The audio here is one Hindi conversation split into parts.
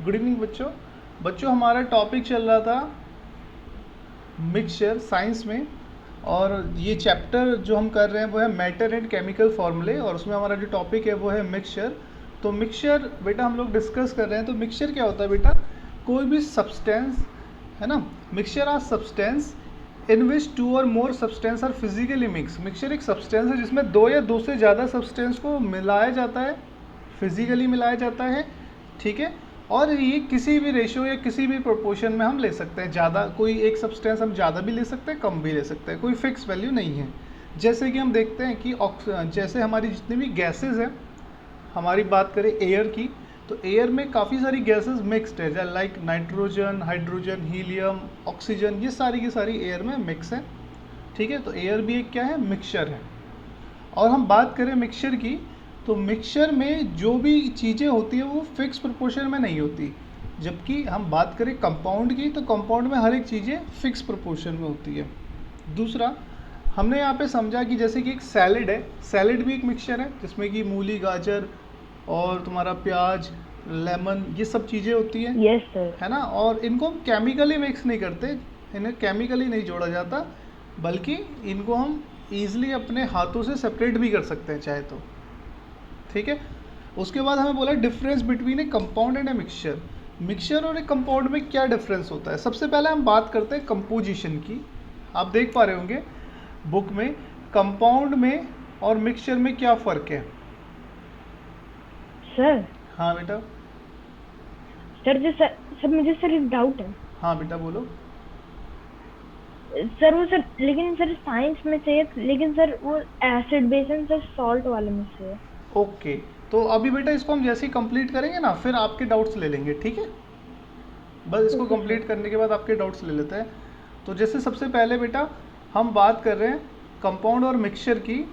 गुड इवनिंग बच्चों। बच्चों हमारा टॉपिक चल रहा था मिक्सचर साइंस में, और ये चैप्टर जो हम कर रहे हैं वो है मैटर एंड केमिकल फॉर्मूले, और उसमें हमारा जो टॉपिक है वो है मिक्सचर। तो मिक्सचर बेटा हम लोग डिस्कस कर रहे हैं। तो मिक्सचर क्या होता है बेटा? कोई भी सब्सटेंस है ना। Mixture are substance in which two or more substance are physically mix. Mixture एक सब्सटेंस है जिसमें दो या दो से ज़्यादा सब्सटेंस को मिलाया जाता है, फिजिकली मिलाया जाता है, ठीक है। और ये किसी भी रेशियो या किसी भी प्रोपोर्शन में हम ले सकते हैं। ज़्यादा कोई एक सब्सटेंस हम ज़्यादा भी ले सकते हैं, कम भी ले सकते हैं, कोई फिक्स वैल्यू नहीं है। जैसे कि हम देखते हैं कि जैसे हमारी जितनी भी गैसेज हैं, हमारी बात करें एयर की, तो एयर में काफ़ी सारी गैसेस मिक्स्ड है, like nitrogen, hydrogen, helium, oxygen, ये सारी की सारी एयर में मिक्स है, ठीक है। तो एयर भी एक क्या है? मिक्सचर है। और हम बात करें मिक्सचर की, तो मिक्सचर में जो भी चीज़ें होती है वो फिक्स प्रोपोर्शन में नहीं होती। जबकि हम बात करें कंपाउंड की, तो कंपाउंड में हर एक चीज़ें फिक्स प्रोपोर्शन में होती है। दूसरा, हमने यहाँ पे समझा कि जैसे कि एक सैलेड है, सैलेड भी एक मिक्सचर है जिसमें कि मूली, गाजर और तुम्हारा प्याज, लेमन, ये सब चीज़ें होती हैं। Yes sir. है ना। और इनको हम केमिकली मिक्स नहीं करते, इन्हें केमिकली नहीं जोड़ा जाता, बल्कि इनको हम ईजिली अपने हाथों से सेपरेट भी कर सकते हैं चाहे तो, ठीक है। उसके बाद हमें बोला difference between A compound and a mixture. Mixture और एक कंपाउंड में क्या डिफरेंस होता है? सबसे पहले हम बात करते हैं कंपोजिशन की। आप देख पा रहे होंगे बुक में कंपाउंड में और मिक्सचर में क्या फ़र्क है। सर हाँ बेटा। सर मुझे सर एक डाउट है। हाँ बेटा बोलो। सर वो सर लेकिन सर साइंस में से है, लेकिन सर वो acid base and sir salt वाले में से है। ओके, तो अभी बेटा इसको हम जैसे ही कंप्लीट करेंगे ना, फिर आपके डाउट्स ले लेंगे, ठीक है। बस इसको ओके कंप्लीट सर। करने के बाद आपके डाउट्स ले लेते हैं। तो जैसे सबसे पहले बेटा हम बात कर रहे हैं कंपाउंड और मिक्सचर की,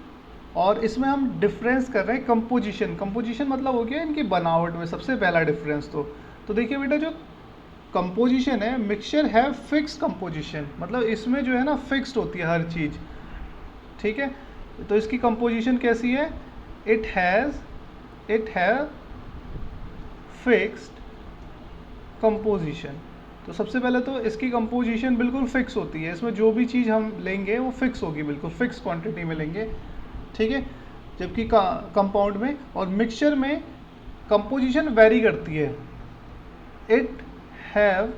और इसमें हम डिफरेंस कर रहे हैं कंपोजिशन। कंपोजिशन मतलब हो गया इनकी बनावट में सबसे पहला डिफरेंस। तो देखिए बेटा, जो कंपोजिशन है, मिक्सचर है फिक्स कंपोजिशन, मतलब इसमें जो है ना फिक्स्ड होती है हर चीज़, ठीक है। तो इसकी कंपोजिशन कैसी है? It have fixed composition. तो सबसे पहले तो इसकी कंपोजिशन बिल्कुल फिक्स होती है, इसमें जो भी चीज़ हम लेंगे वो फिक्स होगी, बिल्कुल फिक्स क्वांटिटी में लेंगे, ठीक है। जबकि कंपाउंड में और मिक्सचर में कंपोजिशन वेरी करती है। इट हैव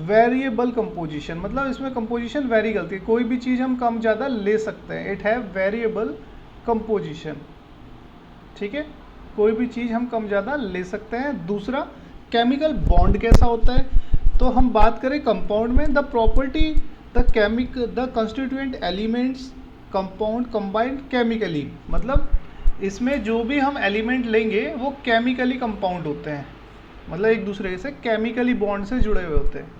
वेरिएबल कंपोजिशन, मतलब इसमें कंपोजिशन वेरी करती है, कोई भी चीज़ हम कम ज़्यादा ले सकते हैं। इट हैव वेरिएबल कंपोजिशन, ठीक है, कोई भी चीज़ हम कम ज़्यादा ले सकते हैं। दूसरा, केमिकल बॉन्ड कैसा होता है? तो हम बात करें कंपाउंड में, the property the constituent elements compound combined chemically, मतलब इसमें जो भी हम एलिमेंट लेंगे वो केमिकली कंपाउंड होते हैं, मतलब एक दूसरे से केमिकली बॉन्ड से जुड़े हुए होते हैं।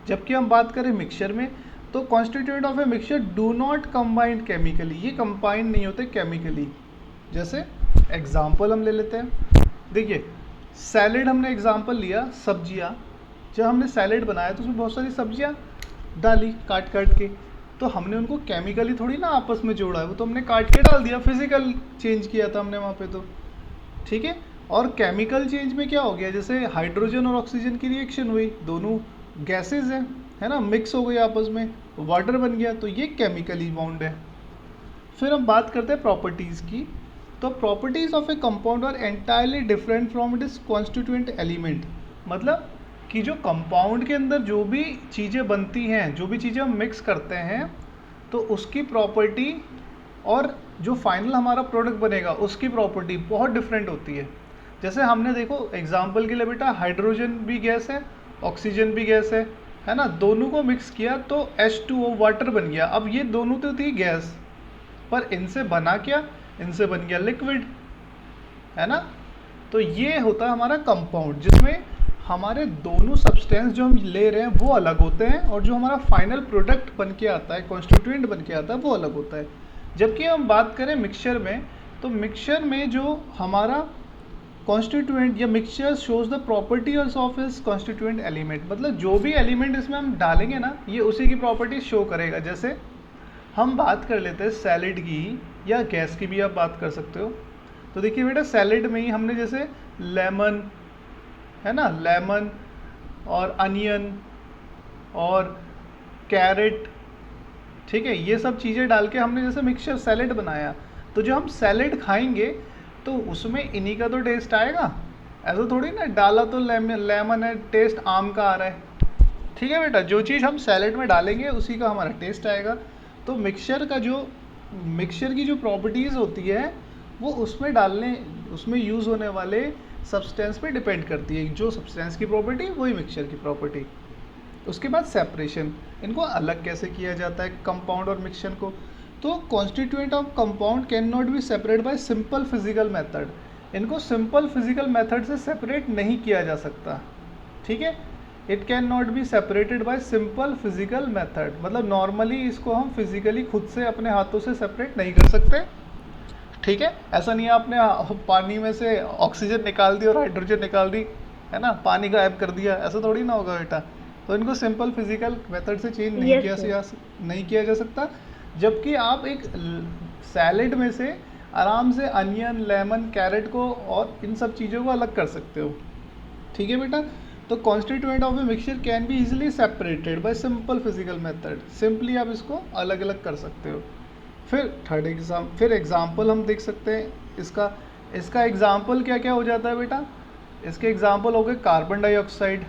जबकि हम बात करें मिक्सचर में, तो constituent of a mixture do not combined chemically, ये कंबाइंड नहीं होते केमिकली। जैसे एग्जाम्पल हम ले लेते हैं, देखिए सैलेड हमने एग्जाम्पल लिया, सब्जियां, जब हमने सैलेड बनाया तो उसमें बहुत सारी सब्जियां डाली काट काट के, तो हमने उनको केमिकली थोड़ी ना आपस में जोड़ा है, वो तो हमने काट के डाल दिया, फिजिकल चेंज किया था हमने वहाँ पे, तो ठीक है। और केमिकल चेंज में क्या हो गया? जैसे हाइड्रोजन और ऑक्सीजन की रिएक्शन हुई, दोनों गैसेज हैं, है ना, मिक्स हो गई आपस में, वाटर बन गया, तो ये केमिकली बॉन्ड है। फिर हम बात करते हैं प्रॉपर्टीज़ की। तो properties of a compound are entirely different from its constituent element, मतलब कि जो कंपाउंड के अंदर जो भी चीज़ें बनती हैं, जो भी चीज़ें हम मिक्स करते हैं, तो उसकी प्रॉपर्टी और जो फाइनल हमारा प्रोडक्ट बनेगा उसकी प्रॉपर्टी बहुत डिफरेंट होती है। जैसे हमने देखो एग्जाम्पल के लिए बेटा, हाइड्रोजन भी गैस है, ऑक्सीजन भी गैस है ना, दोनों को मिक्स किया तो H2O वाटर बन गया। अब ये दोनों तो थी गैस, पर इनसे बना क्या? इनसे बन गया लिक्विड, है ना। तो ये होता है हमारा कंपाउंड, जिसमें हमारे दोनों सब्सटेंस जो हम ले रहे हैं वो अलग होते हैं, और जो हमारा फाइनल प्रोडक्ट बन के आता है, कॉन्स्टिट्यूएंट बन के आता है, वो अलग होता है। जबकि हम बात करें मिक्सचर में, तो मिक्सचर में जो हमारा कॉन्स्टिट्यूएंट या mixture shows the properties of इस कॉन्स्टिट्यूएंट एलिमेंट, मतलब जो भी एलिमेंट इसमें हम डालेंगे ना, ये उसी की प्रॉपर्टी शो करेगा। जैसे हम बात कर लेते हैं सैलेड की, या गैस की भी आप बात कर सकते हो। तो देखिए बेटा, सैलेड में ही हमने जैसे लेमन, है ना, लेमन और अनियन और कैरेट, ठीक है, ये सब चीज़ें डाल के हमने जैसे मिक्सचर सैलेड बनाया, तो जो हम सैलेड खाएंगे तो उसमें इन्हीं का तो टेस्ट आएगा, ऐसा थोड़ी ना डाला तो लेमन है, टेस्ट आम का आ रहा है। ठीक है बेटा, जो चीज़ हम सैलेड में डालेंगे उसी का हमारा टेस्ट आएगा। तो मिक्सचर की जो प्रॉपर्टीज़ होती है वो उसमें यूज़ होने वाले सब्सटेंस पे डिपेंड करती है, जो सब्सटेंस की प्रॉपर्टी वही मिक्सचर की प्रॉपर्टी। उसके बाद सेपरेशन, इनको अलग कैसे किया जाता है कंपाउंड और मिक्सचर को। तो constituent of compound can not be separate by simple physical method, इनको सिंपल फिजिकल मेथड से सेपरेट नहीं किया जा सकता। ठीक है, it can not be separated by simple physical method, मतलब नॉर्मली इसको हम फिजिकली खुद से अपने हाथों से सेपरेट नहीं कर सकते। ठीक है, ऐसा नहीं है आपने पानी में से ऑक्सीजन निकाल दी और हाइड्रोजन निकाल दी, है ना, पानी गायब कर दिया, ऐसा थोड़ी ना होगा बेटा। तो इनको सिंपल फिजिकल मेथड से चेंज नहीं किया जा सकता। जबकि आप एक सैलेड में से आराम से अनियन, लेमन, कैरेट को और इन सब चीज़ों को अलग कर सकते हो। ठीक है बेटा, तो constituent of a mixture can be easily separated by simple physical method, simply आप इसको अलग अलग कर सकते हो। फिर एग्जाम्पल हम देख सकते हैं इसका एग्जाम्पल क्या क्या हो जाता है बेटा। इसके एग्जाम्पल हो गए कार्बन डाइऑक्साइड,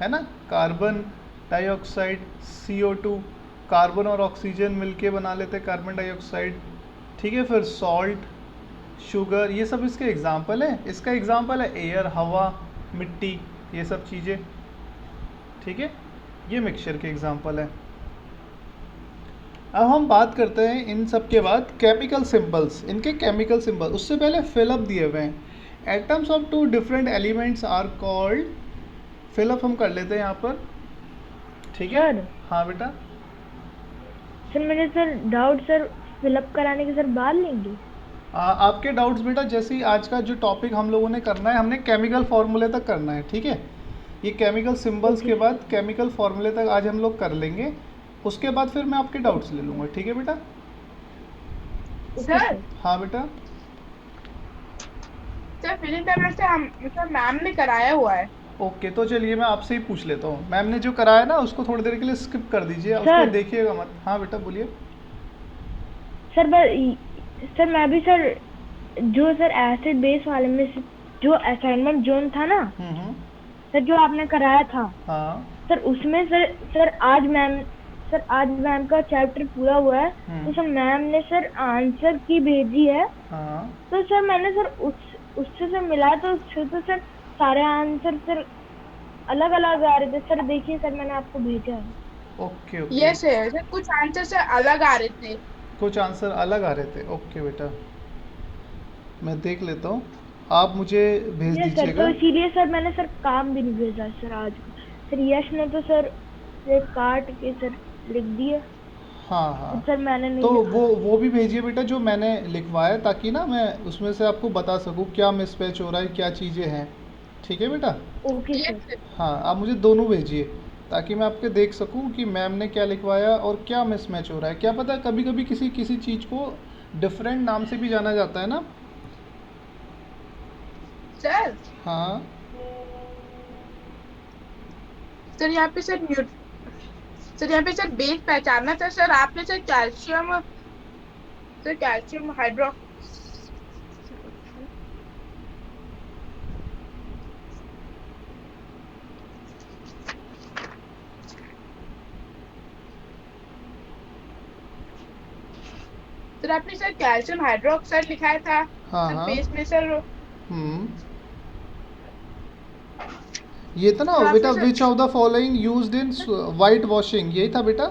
है ना, कार्बन डाइऑक्साइड CO2, कार्बन और ऑक्सीजन मिलके बना लेते हैं कार्बन डाइऑक्साइड। ठीक है, फिर सॉल्ट, शुगर, ये सब इसके एग्जाम्पल है। इसका एग्जाम्पल है एयर, हवा, मिट्टी, ये सब चीज़ें। ठीक है, ये मिक्सचर के एग्जाम्पल है। अब हम बात करते हैं इन सब के बाद केमिकल सिंबल्स, इनके केमिकल सिंबल। उससे पहले फिलअप दिए हुए हैं, atoms of two different elements are called, fill up हम कर लेते हैं यहाँ पर। ठीक है, हाँ बेटा। सर मैंने सर डाउट सर फिलअप कराने के सर बाद लेंगे। आपके डाउट्स बेटा, जैसे ही आज का जो टॉपिक हम लोगों ने करना है, हमने केमिकल फॉर्मूले तक करना है। ठीक है, ये केमिकल सिंबल्स के बाद केमिकल फॉर्मूले तक आज हम लोग कर लेंगे, उसके बाद फिर मैं आपके डाउट्स ले लूँगा। ठीक है बेटा। सर हाँ बेटा। सर फिजिक्स का वैसे हम सर मैम ने कराया हुआ है। ओके, तो चलिए मैं आपसे ही पूछ लेता हूँ, मैम ने जो कराया ना उसको थोड़ी देर के लिए स्किप कर दीजिए, उसको देखिएगा मत। हाँ बेटा बोलिए। सर मैं भी सर जो सर एसिड बेस वाले में से जो असाइनमेंट जोन था ना सर, जो आपने कराया था, हाँ सर उसमें सर आज मैम का चैप्टर पूरा हुआ है, तो सर मैम ने सर आंसर की भेजी है। हाँ, तो सर मैंने सर उससे सर मिला, तो उससे तो सर सारे आंसर सर अलग अलग आ रहे थे। सर देखिए सर मैंने आपको भेजा है। Okay okay. यस सर, कुछ आंसर सर अलग आ रहे थे। कुछ आंसर अलग आ रहे थे, ओके बेटा, मैं देख लेता हूँ, आप मुझे भेज दीजिएगा। तो इसीलिए सर मैंने सर काम भी नहीं भेजा सर आज सर। यश ने तो सर काट के सर लिख दिया। हाँ हाँ सर मैंने नहीं तो लिखा। वो भी भेजिए बेटा जो मैंने लिखवाया, ताकि ना मैं उसमें से आपको बता सकूँ क्या मिसमैच हो रहा है, क्या चीज़ें हैं। ठीक है बेटा। Okay sir. हाँ, आप मुझे दोनों भेजिए ताकि मैं आपके देख सकूँ कि मैम ने क्या लिखवाया और क्या मिसमैच हो रहा है। क्या पता कभी कभी किसी चीज़ को डिफरेंट नाम से भी जाना जाता है ना। सर हाँ सर यहाँ पे सर बेस पहचानना था सर। आपने सर कैल्शियम हाइड्रो सर आपने सर कैल्शियम हाइड्रोक्साइड लिखाया था। हाँ सर हाँ। बेस में सर ये था ना सर बेटा, आपने विच of the following used in white washing, यही था बेटा।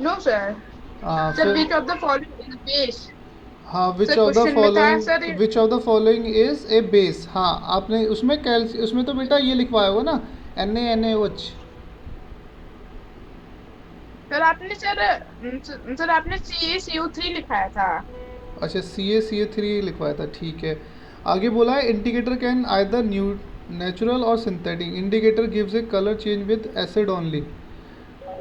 नो सर, सर फिर विच of the following is base. हाँ, सर क्वेश्चन में था sir which of the following is a base. हाँ, आपने उसमें उसमें तो बेटा ये लिखवाया होगा ना, NaNaOH। सर आपने CaCO3 लिखाया था। अच्छा, CaCO3 लिखवाया था, ठीक है। आगे बोला है indicator can either natural or synthetic, indicator gives a colour change with acid only.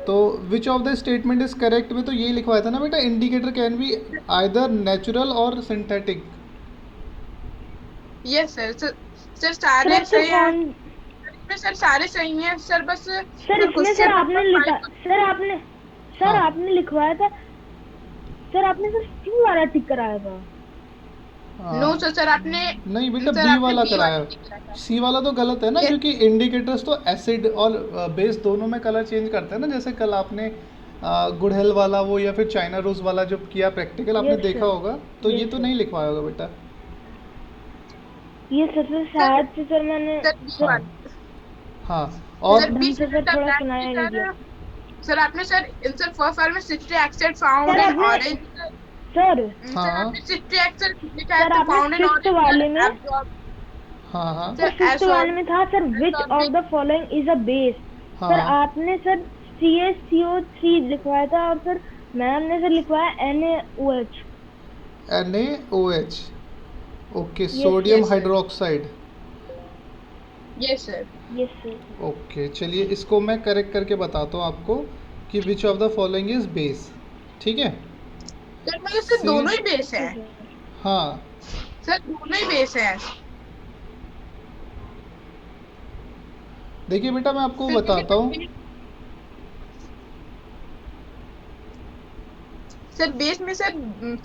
तो which of the statement is correct में तो यही लिखवाया था ना बेटा, indicator can be either natural or synthetic. Yes sir, sir sir सारे अब तो सही हैं कौन इसमें, सर सारे सही हैं सर, बस सर सर इसमें सर क्वेश्चन आपने नंबर लिखा 5। सर हाँ आपने लिखवाया था सर, आपने सर सी वाला टिक कराया था। नो हाँ। सर, नहीं बेटा, सर बी आपने वाला बी कराया। वाला टिक करा था। सी वाला तो गलत है ना, ये क्योंकि इंडिकेटर्स तो एसिड और बेस दोनों में कलर चेंज करते हैं ना। जैसे कल आपने गुड़हल वाला वो या फिर चाइना रोज वाला जो किया प्रैक्टिकल आपने यस देखा सर, होगा, तो ये यस तो सर, नहीं लिखवाया होगा बेटा। ये सर सर शायद से सर मैंने सर बी हाँ वाला हाँ। सर और बी ढंग से से सर द थोड़ा दैट सुनाया नहीं दिया। सर, सर आपने सर सर फर्स्ट वाले में सिट्रिक एसिड फाउंड सर इन आपने ऑरेंज। सर सर हाँ आपने सिट्रिक एसिड लिखा है सर तो आपने found in fifth orange sir वाले में एब्जॉर्ब हाँ हाँ सर सर फिफ्थ वाले एब्जॉर्ब में था sir, which of absorbing. The following is a base. Sir हाँ। आपने सर CaCO3 लिखवाया था, और सर मैम ने सर लिखवाया NaOH। NaOH। Okay, yes sodium sir, yes sir, hydroxide. Yes sir, yes sir, okay चलिए, इसको मैं करेक्ट करके बताता हूँ आपको कि विच of the following is base. ठीक है। सर मतलब सर सी। दोनों ही बेस ओके हैं। सर, हाँ सर दोनों ही बेस हैं। देखिए बेटा, मैं आपको सर क्योंकि बताता हूँ। सर बेस में सर सर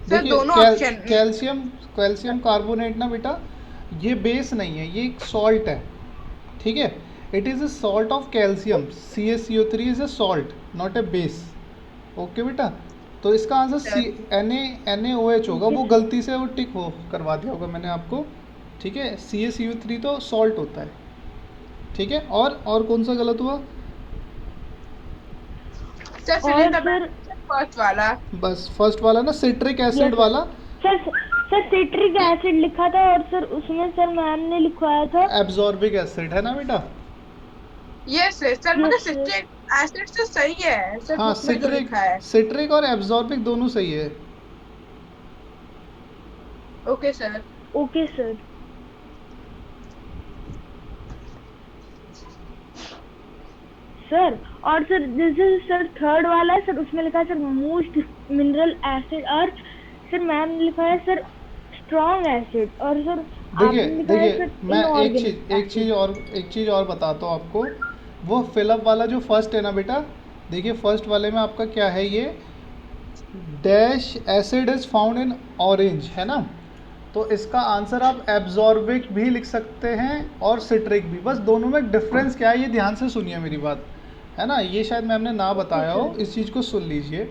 देखिए दोनों ऑप्शन। कैल्शियम कैल्शियम कार्बोनेट ना बेटा, ये बेस नहीं है, ये एक सॉल्ट है। ठीक है। It is a salt of calcium. CaCO3 is a salt, not a base. Okay बेटा। तो इसका आंसर सी सर NaOH होगा। ओके वो सर, गलती से वो टिक हो करवा दिया होगा मैंने आपको। ठीक है। CaCO3 तो सॉल्ट होता है। ठीक है। और कौन सा गलत हुआ? सर फिल इन और the sir blank sir first वाला। बस फर्स्ट वाला ना, सिट्रिक यस एसिड सर, वाला। सर सिट्रिक एसिड लिखा था, और सर उसमें सर मैम ने लिखवाया था। एब्जॉर्बिक एसिड है ना बेटा। यस सर, सर मतलब यस सर, सिट्रिक एसिड से सही है सर हाँ, बुक में जो सिट्रिक लिखा है। सिट्रिक और एब्जॉर्बिक दोनों सही है। Okay sir. Okay sir. Sir और सर जैसे सर थर्ड वाला है सर, उसमें लिखा है सर मोस्ट मिनरल एसिड, और सर मैम ने लिखा है सर स्ट्रॉन्ग एसिड, और सर देखिए आपने लिखा है देखिए, सर मैं इनऑर्गेनिक एसिड। एक चीज़ और बताता हूँ आपको। वो फिलअप वाला जो फर्स्ट है ना बेटा, देखिए फर्स्ट वाले में आपका क्या है, ये dash acid is found in orange है ना। तो इसका आंसर आप एब्जॉर्बिक भी लिख सकते हैं और सिट्रिक भी। बस दोनों में डिफरेंस क्या है, ये ध्यान से सुनिए मेरी बात, है ना। ये शायद मैम ने ना ओके बताया हो, सर, इस चीज़ को सुन लीजिए।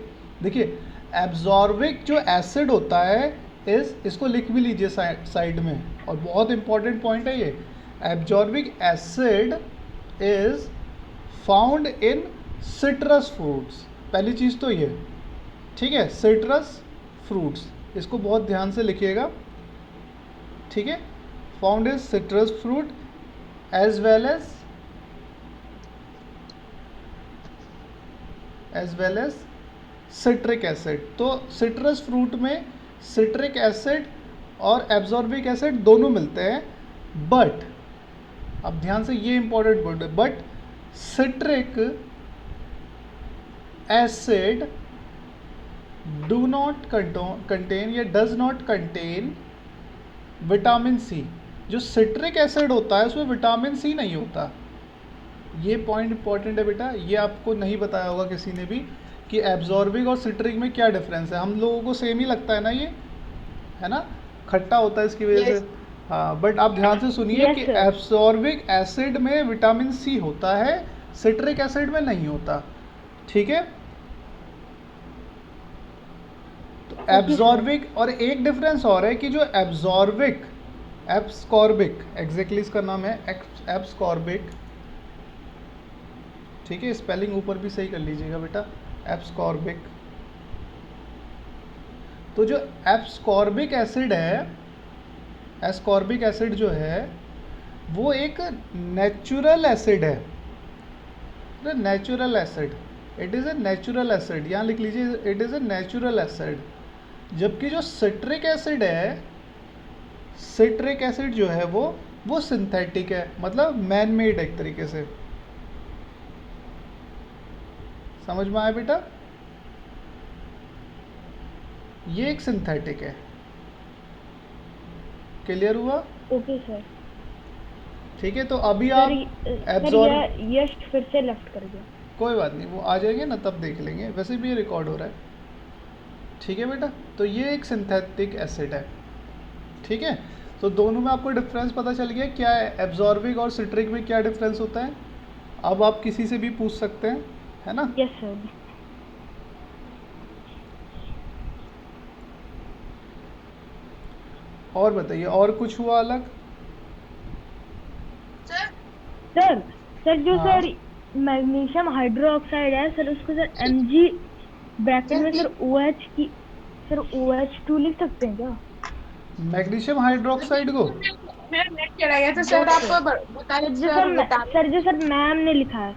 देखिए, एब्जॉर्बिक जो एसिड होता है इस इसको लिख भी लीजिए साइड में, और बहुत इंपॉर्टेंट पॉइंट है ये। Ascorbic acid is found in citrus fruits. पहली चीज़ तो ये, ठीक है, सिट्रस फ्रूट्स, इसको बहुत ध्यान से लिखिएगा। ठीक है। Found is citrus fruit as well as citric acid. तो सिट्रस फ्रूट में सिट्रिक एसिड और एब्जॉर्बिक एसिड दोनों मिलते हैं, बट अब ध्यान से, ये इंपॉर्टेंट पॉइंट है, but citric acid do not contain या does not contain vitamin C. जो सिट्रिक एसिड होता है उसमें विटामिन सी नहीं होता। ये पॉइंट इंपॉर्टेंट है बेटा, ये आपको नहीं बताया होगा किसी ने भी कि एब्जॉर्बिक और सिट्रिक में क्या डिफरेंस है। हम लोगों को सेम ही लगता है ना ये, है ना, खट्टा होता है इसकी वजह से। यस हाँ, बट आप ध्यान से सुनिए यस कि सर, एब्जॉर्बिक एसिड में विटामिन सी होता है, सिट्रिक एसिड में नहीं होता। ठीक है। तो ओके सर, एब्जॉर्बिक, और एक डिफरेंस और है कि जो एब्जॉर्बिक एब्सकॉर्बिक, एग्जैक्टली इसका नाम है एब्सकॉर्बिक। ठीक है, स्पेलिंग ऊपर भी सही कर लीजिएगा बेटा, एब्सकॉर्बिक। तो जो एब्सकॉर्बिक एसिड है, एस्कॉर्बिक एसिड जो है वो एक नेचुरल एसिड है, natural acid. It is a natural acid, यहाँ लिख लीजिए, it is a natural acid. जबकि जो सिट्रिक एसिड है, सिट्रिक एसिड जो है वो सिंथेटिक है, मतलब मैन मेड एक तरीके से। समझ में आया बेटा? ये एक सिंथेटिक है। क्लियर हुआ? Okay sir. ठीक है, तो अभी सर आप सर एब्जॉर्ब, यश फिर से लेफ्ट कर गया। कोई बात नहीं, वो आ जाएंगे ना तब देख लेंगे, वैसे भी ये रिकॉर्ड हो रहा है। ठीक है बेटा, तो ये एक सिंथेटिक एसिड है। ठीक है, तो दोनों में आपको डिफरेंस पता चल गया क्या है, एब्जॉर्बिक और सिट्रिक में क्या डिफरेंस होता है। अब आप किसी से भी पूछ सकते हैं, है ना। Yes sir. और बताइए, और कुछ हुआ अलग। सर सर सर जो हाँ। सर मैग्नीशियम हाइड्रोक्साइड है सर, उसको सर Mg ब्रैकेट में सर OH की सर OH2 लिख सकते हैं क्या? मैग्नीशियम हाइड्रोक्साइड को मेरा नेट चला गया था सर, आप बता सर सर बता जो सर मैम ने लिखा है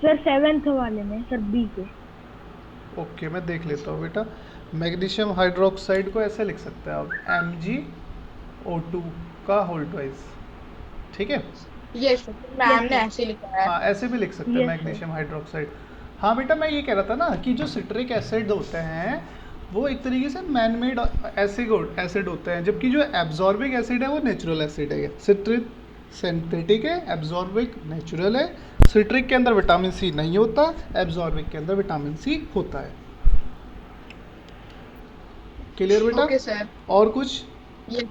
सर 7th वाले में सर बी के। ओके, मैं देख लेता हूँ बेटा। मैग्नीशियम हाइड्रोक्साइड को ऐसे लिख सकते हैं आप, MgO2 का होल ट्वाइस। ठीक है, ये सर मैम ने ऐसे लिखा है। हाँ ऐसे भी लिख सकते हैं Yes, मैग्नीशियम हाइड्रोक्साइड। हाँ बेटा, मैं ये कह रहा था ना कि जो सिट्रिक एसिड होते हैं वो एक तरीके से मैन मेड एसिड होते हैं, जबकि जो एब्जॉर्बिक एसिड है वो नेचुरल एसिड है। सिट्रिक सिंथेटिक है, एब्जॉर्बिक नेचुरल है। सिट्रिक के अंदर विटामिन सी नहीं होता, एब्जॉर्बिक के अंदर विटामिन सी होता है। क्लियर बेटा। Okay sir. और कुछ। ये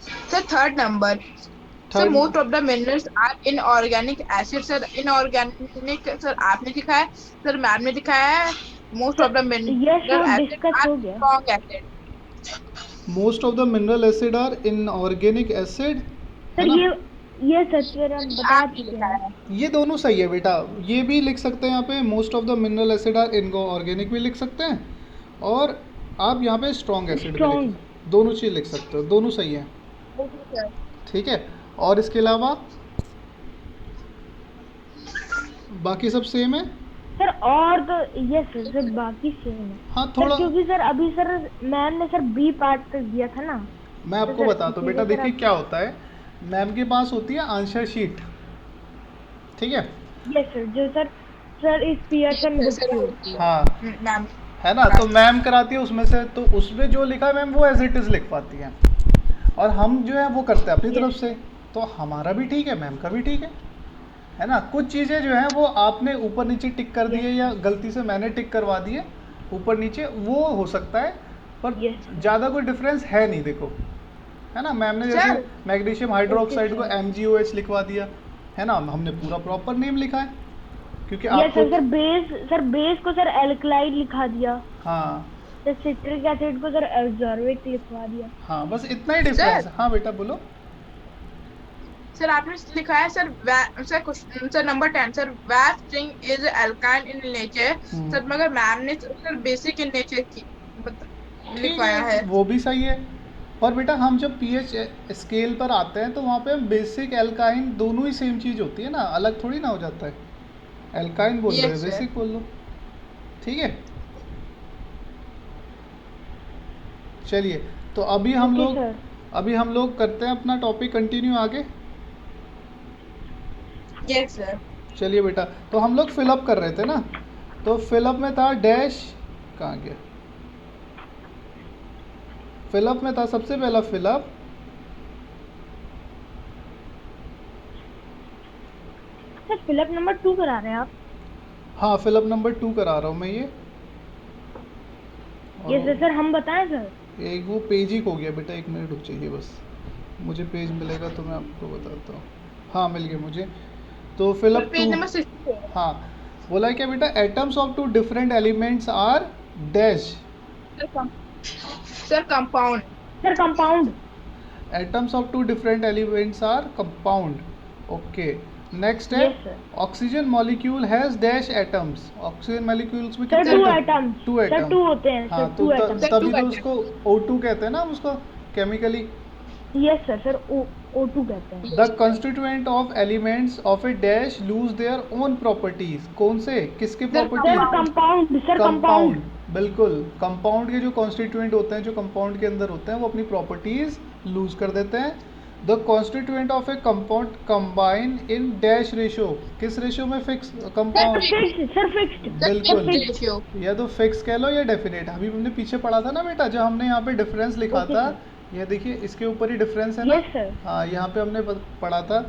sir third number, sir Third- most of the minerals are inorganic acid. Sir inorganic sir आपने लिखा है, सर मैम ने लिखा है most of the yes mineral वो एसिड डिस्कस आर हो गया। Strong acid. Most of the mineral acid are inorganic acid, है सर ना। ये सर हम बता आपने चुके लिखा हैं। है। ये दोनों सही है बेटा, ये भी लिख सकते हैं यहाँ पे, most of the mineral acid are inorganic भी लिख सकते हैं, और आप यहाँ पे स्ट्रॉन्ग एसिड भी Strong। दोनों चीज़ लिख सकते हो, दोनों सही है। Okay sir. ठीक है, और इसके अलावा बाकी सब सेम है। सर और तो यस सर बाकी सेम है। हाँ सर थोड़ा क्योंकि सर अभी सर मैम ने सर बी पार्ट तक दिया था ना। मैं आपको सर, बताता हूँ बेटा, इसीलिए सर देखिए आप- क्या होता है। मैम के पास होती है आंसर शीट, ठीक है। यस सर जो सर इस पियर्सन बुक सर से होती है। हाँ मैम है ना, तो मैम कराती है उसमें से, तो उसमें जो लिखा है मैम वो एज इट इज लिख पाती हैं, और हम जो है वो करते हैं अपनी Yes. तरफ से। तो हमारा भी ठीक है, मैम का भी ठीक है ना। कुछ चीज़ें जो है वो आपने ऊपर नीचे टिक कर दिए या गलती से मैंने टिक करवा दिए ऊपर नीचे, वो हो सकता है, पर Yes. ज़्यादा कोई डिफरेंस है नहीं, देखो है ना। मैम ने जैसे Sir. मैग्नीशियम हाइड्रोक्साइड Okay, को sir. MgOH लिखवा दिया, है ना, हमने पूरा प्रॉपर नेम लिखा है, क्योंकि यस आपको सर बेस को सर एल्कलाइड लिखा दिया। हाँ सर सिट्रिक एसिड को सर एब्जॉर्बिक लिखवा दिया। हाँ, बस इतना ही डिफरेंस। हाँ बेटा बोलो। सर आपने लिखा है sir sir question sir number 10 sir wet string is अल्काइन इन नेचर। सर मगर मैम ने सर बेसिक इन नेचर की ठीक लिखवाया है। वो भी सही है, पर बेटा हम जब पीएच स्केल पर आते हैं तो वहाँ पे हम बेसिक एल्काइन दोनों ही सेम चीज़ होती है ना, अलग थोड़ी ना हो जाता है। एल्काइन बोल रहे Yes, हैं, sir. बेसिक बोल लो, ठीक है। चलिए, तो अभी हम Okay, लोग sir. करते हैं अपना टॉपिक कंटिन्यू आगे। Yes sir. चलिए बेटा, तो हम लोग फिलअप कर रहे थे ना, तो फिलअप में था डैश, कहाँ गया, फिलअप में था सबसे पहला फिलअप, सर फिलअप नंबर 2 करा रहे हैं आप? हाँ फिलअप नंबर 2 करा रहा हूँ मैं ये। और यस सर हम बताएं सर। एक वो पेज ही खो गया बेटा, 1 मिनट रुक जाइए बस, मुझे पेज मिलेगा तो मैं आपको बताता हूँ। हाँ मिल गया मुझे, तो फिलअप पेज 2। नंबर 64। हाँ बोला है क्या बेटा, atoms of 2 different elements are dash, sir compound. Sir compound. Atoms of 2 different elements are compound. Okay, next है Yes, sir. Oxygen molecule has dash atoms. Oxygen molecules में सर कितने 2 एटम? एटम्स। 2 sir atom. 2 होते हैं हाँ सर तो 2 एटम्स। Sir, तभी two तो atoms. उसको O2 कहते हैं ना, हम उसको केमिकली। यस सर O2 कहते हैं। The constituent of elements of A dash lose their own properties. कौन से, किसके Sir, sir properties? Compound. Sir compound, compound. बिल्कुल। कंपाउंड के जो कॉन्स्टिट्यूएंट होते हैं, जो कंपाउंड के अंदर होते हैं, वो अपनी प्रॉपर्टीज लूज कर देते हैं। The constituent of a compound combine in dash ratio. किस रेशो में? Fix compound, sir fixed. बिल्कुल। रेशियो। या तो फिक्स कह लो या डेफिनेट। अभी हमने पीछे पढ़ा था ना बेटा, जब हमने यहाँ पे डिफरेंस लिखा Okay, था, ये देखिए इसके ऊपर ही डिफरेंस है ना। Yes sir. हाँ, यहाँ पे हमने पढ़ा था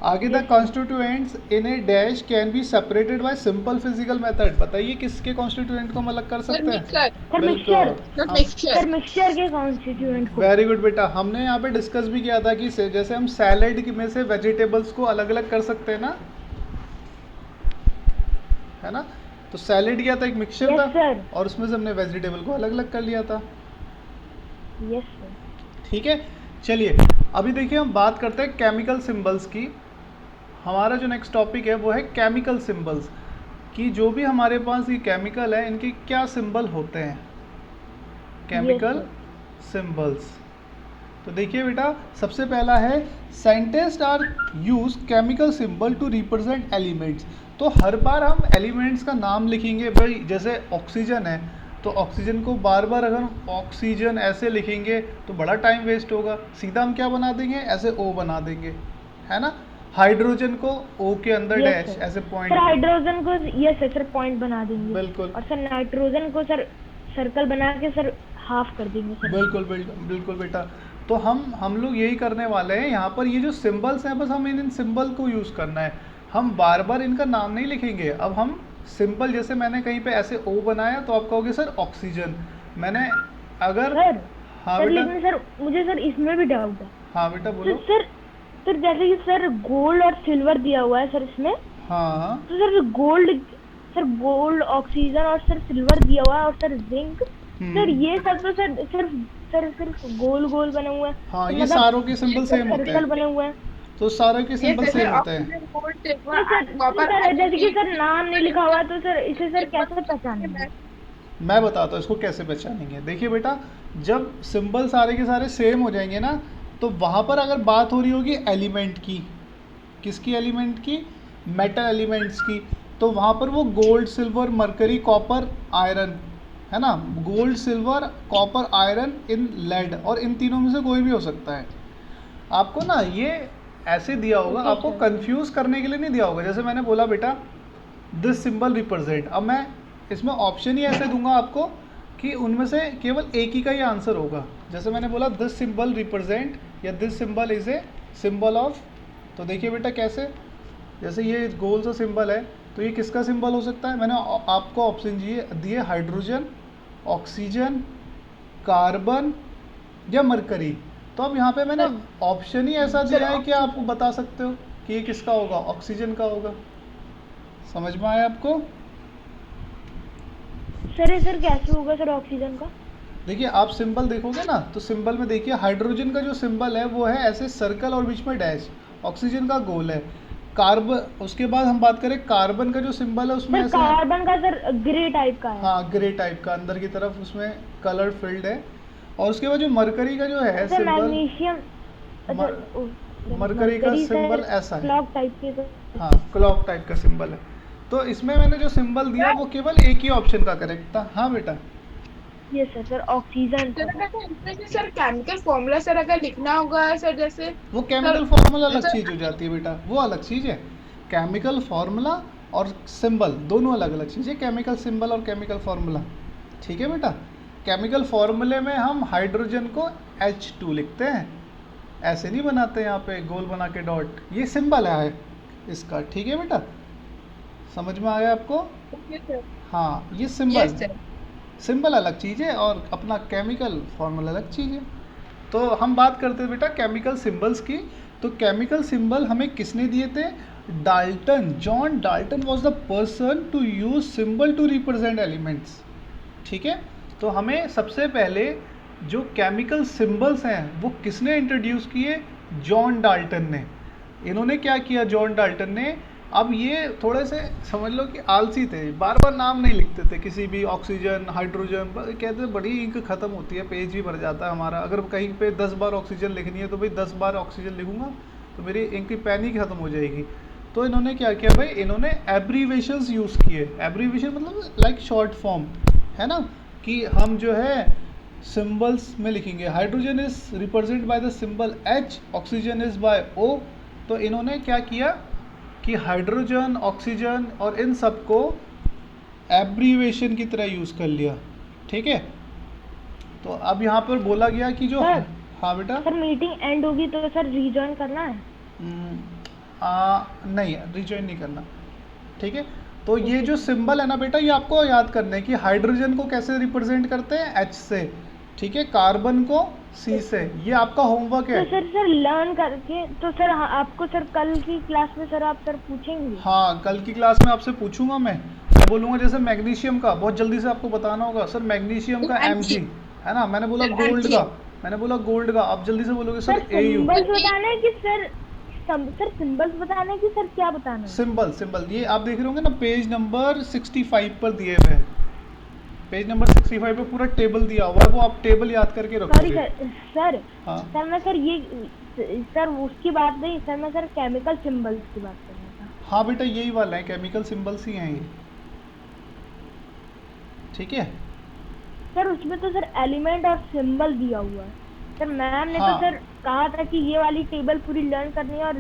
आगे, the Yes. Constituents in A dash can be separated by simple physical method. बताइए किसके कॉन्स्टिट्यूएंट को हम अलग कर सर सकते हैं? मिक्सर, सर बिल्कुल। मिक्सचर, सर हम मिक्सचर। सर मिक्सचर के कॉन्स्टिट्यूएंट को। वेरी गुड बेटा, हमने यहाँ पे डिस्कस भी किया था कि जैसे हम सैलेड में से वेजिटेबल्स को अलग अलग कर सकते हैं ना, है ना। तो सैलेड क्या था, एक मिक्सचर Yes, था sir. और उसमें से हमने वेजिटेबल को अलग अलग कर लिया था। Yes sir. ठीक है, चलिए अभी देखिए हम बात करते हैं केमिकल सिंबल्स की। हमारा जो नेक्स्ट टॉपिक है वो है केमिकल सिंबल्स, कि जो भी हमारे पास ये केमिकल है इनके क्या सिंबल होते हैं, केमिकल सिंबल्स। तो देखिए बेटा, सबसे पहला है scientist are use chemical symbol to represent elements. तो हर बार हम एलिमेंट्स का नाम लिखेंगे भाई, जैसे ऑक्सीजन है तो ऑक्सीजन को बार बार अगर हम ऑक्सीजन ऐसे लिखेंगे तो बड़ा टाइम वेस्ट होगा, सीधा हम क्या बना देंगे, ऐसे ओ बना देंगे, है ना। हाइड्रोजन को ओ के अंदर Yes, डैश sir. ऐसे सर पॉइंट। हाइड्रोजन को यस सर पॉइंट बना देंगे। बिल्कुल। और सर नाइट्रोजन को सर सर्कल बना के सर हाफ कर देंगे सर। बिल्कुल बिल्कुल बिल्कुल बेटा। तो हम लोग यही करने वाले हैं यहाँ पर। ये जो सिंबल्स हैं बस हमें इन सिंबल को यूज़ करना है, हम बार बार इनका नाम नहीं लिखेंगे। अब हम सिंपल, जैसे मैंने कहीं पे ऐसे ओ बनाया तो आप कहोगे सर ऑक्सीजन, मैंने अगर सर हाँ सर बेटा, लेकिन सर मुझे सर इसमें भी डाउट है। हाँ बेटा तो बोलो। सर जैसे कि सर गोल्ड और सिल्वर दिया हुआ है सर इसमें, हाँ तो सर गोल्ड ऑक्सीजन और सर सिल्वर दिया हुआ है और सर जिंक। सर ये सब तो सिर्फ गोल गोल बने हुए हैं। हाँ, तो ये मतलब सारों के सिंबल सेम होते सर्कल हैं, बने हुए हैं। तो सारों के ये सिंबल सर सेम होते हैं। ऑक्सीजन, गोल्ड, तो सिल्वर, सर कॉपर, जैसे कि सर नाम नहीं लिखा हुआ तो सर इसे सर कैसे पहचानेंगे? मैं बताता हूँ इसको कैसे पहचानेंगे। देखिए बेटा, जब सिंबल सारे के सारे सेम हो जाएंगे ना, तो वहाँ पर अगर बात हो रही होगी एलिमेंट की, किसकी एलिमेंट की, मेटल एलिमेंट्स की, तो वहाँ पर वो gold, silver, mercury, copper, iron, है ना। गोल्ड, सिल्वर, कॉपर, आयरन इन लेड, और इन तीनों में से कोई भी हो सकता है। आपको ना ये ऐसे दिया होगा, Okay, आपको sir. कंफ्यूज करने के लिए नहीं दिया होगा। जैसे मैंने बोला बेटा दिस सिंबल रिप्रेजेंट, अब मैं इसमें ऑप्शन ही ऐसे दूंगा आपको कि उनमें से केवल एक ही का ही आंसर होगा। जैसे मैंने बोला दिस सिंबल रिप्रेजेंट या this symbol is a symbol of, तो देखिए बेटा कैसे, जैसे ये गोल सा सिंबल है तो ये किसका सिंबल हो सकता है। मैंने आपको ऑप्शन दिए हाइड्रोजन, ऑक्सीजन, कार्बन या मरकरी। तो अब यहाँ पे मैंने ऑप्शन ही ऐसा दिया है कि आप बता सकते हो कि ये किसका होगा, ऑक्सीजन का होगा। समझ में आया आपको? सर ये सर कैसे होगा सर ऑक्सीजन का? देखिए आप सिंबल देखोगे ना, तो सिंबल में देखिए हाइड्रोजन का जो सिंबल है वो है ऐसे सर्कल और बीच में डैश, ऑक्सीजन का गोल है। कार्बन, उसके बाद हम बात करें कार्बन का जो सिंबल है उसमें सर ऐसे कार्बन का सर ग्रे टाइप का है। हाँ, ग्रे टाइप का अंदर की तरफ उसमें कलर फील्ड है। और उसके बाद जो मरकरी का जो है सर सिंबल, मैग्नीशियम, मरकरी का सिंबल ऐसा है, क्लॉक टाइप के सर। हाँ क्लॉक टाइप का सिंबल है। तो इसमें मैंने जो सिंबल दिया वो केवल एक ही ऑप्शन का करेक्ट था। हाँ बेटा, ये सर ऑक्सीजन सर अगर सर केमिकल फॉर्मूला सर अगर लिखना होगा सर, जैसे वो केमिकल सर- फॉर्मूला अलग सर- चीज़ हो जाती है बेटा, वो अलग चीज़ है। केमिकल फॉर्मूला और सिंबल दोनों अलग अलग चीज़ है, केमिकल सिंबल और केमिकल फॉर्मूला। ठीक है बेटा, केमिकल फॉर्मूले में हम हाइड्रोजन को H2 लिखते हैं, ऐसे नहीं बनाते यहाँ पे गोल बना के डॉट, ये सिंबल है इसका। ठीक है बेटा, समझ में आया आपको? Yes, sir. हाँ, ये Yes, सिंबल, sir. सिंबल अलग चीज़ है और अपना केमिकल फॉर्मूला अलग चीज़ है। तो हम बात करते हैं बेटा केमिकल सिंबल्स की। तो केमिकल सिंबल हमें किसने दिए थे? Dalton, John Dalton was the person to use symbol to represent elements. ठीक है, तो हमें सबसे पहले जो केमिकल सिंबल्स हैं वो किसने इंट्रोड्यूस किए? जॉन डाल्टन ने। इन्होंने क्या किया जॉन डाल्टन ने, अब ये थोड़े से समझ लो कि आलसी थे, बार बार नाम नहीं लिखते थे किसी भी, ऑक्सीजन, हाइड्रोजन, कहते बड़ी इंक ख़त्म होती है, पेज भी भर जाता है हमारा। अगर कहीं पे 10 बार ऑक्सीजन लिखनी है तो भाई 10 बार ऑक्सीजन लिखूंगा तो मेरी इंक की पेन ही ख़त्म हो जाएगी। तो इन्होंने क्या किया भाई, इन्होंने एब्रीवेशंस यूज़ किए। एब्रीवेशन मतलब लाइक शॉर्ट फॉर्म, है ना, कि हम जो है सिंबल्स में लिखेंगे hydrogen is represent by the symbol H, oxygen is by O। तो इन्होंने क्या किया कि हाइड्रोजन, ऑक्सीजन और इन सब को एब्रीवेशन की तरह यूज़ कर लिया। ठीक है, तो अब यहाँ पर बोला गया कि जो सर हाँ बेटा। सर मीटिंग एंड होगी तो सर रीजॉइन करना है? नहीं, रिजॉइन नहीं करना। ठीक है, तो ये जो सिंबल है ना बेटा, ये आपको याद करना है कि हाइड्रोजन को कैसे रिप्रेजेंट करते हैं, H से। ठीक है, कार्बन को C से। ये आपका होमवर्क तो है। सर लर्न करके तो सर आपको सर कल की क्लास में सर आप सर पूछेंगे? हाँ, कल की क्लास में आपसे पूछूंगा मैं बोलूंगा जैसे मैग्नीशियम का बहुत जल्दी से आपको बताना होगा सर, मैग्नीशियम का Mg है ना, मैंने बोला गोल्ड का आप जल्दी से बोलोगे सर Au। सिंबल्स बताना है कि सर सिंबल्स बताना है कि सर क्या बताना है? सिंबल ये आप देख रहे होंगे ना, पेज नंबर 65 पर दिए हुए हैं। पेज नंबर 65 पे पूरा टेबल दिया हुआ है, वो आप टेबल याद करके सॉरी रखोगे। सर हाँ सर मैं सर ये सर उसकी बात नहीं सर, मैं सर केमिकल सिंबल्स की बात कर रहा था। हाँ बेटा, यही वाला है, केमिकल सिंबल्स ही हैं ये। ठीक है सर उसमें तो सर एलिमेंट और सिंबल दिया हुआ है सर। मैम ने हाँ। तो सर कहा था कि ये वाली टेबल पूरी लर्न करनी है और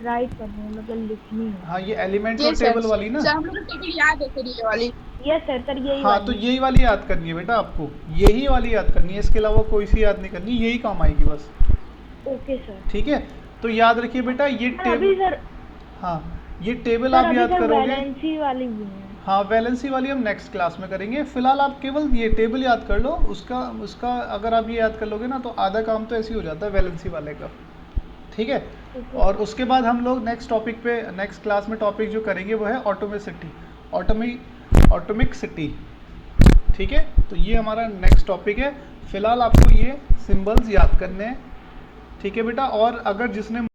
राइट करनी है, मतलब लिखनी है। हाँ, ये एलिमेंट ये और टेबल वाली ना। सर हम लोग को टेबल याद है सर, ये वाली। यस सर यही हाँ, वाली। तो यही वाली याद करनी है बेटा आपको, यही वाली याद करनी है, इसके अलावा कोई सी याद नहीं करनी, यही काम आएगी बस। Okay sir. ठीक है, तो याद रखिए बेटा ये अभी टेबल। सर हाँ, ये टेबल सर आप अभी याद सर करोगे। वैलेंसी वाली भी है। हाँ, वैलेंसी वाली हम नेक्स्ट क्लास में करेंगे। फिलहाल आप केवल ये टेबल याद कर लो, उसका अगर आप ये याद कर लोगे ना तो आधा काम तो ऐसे ही हो जाता है वैलेंसी वाले का। ठीक है, और उसके बाद हम लोग नेक्स्ट क्लास में टॉपिक जो करेंगे वो है ऑटोमिक सिटी। ठीक है, तो ये हमारा नेक्स्ट टॉपिक है। फिलहाल आपको ये सिंबल्स याद करने हैं। ठीक है बेटा, और अगर जिसने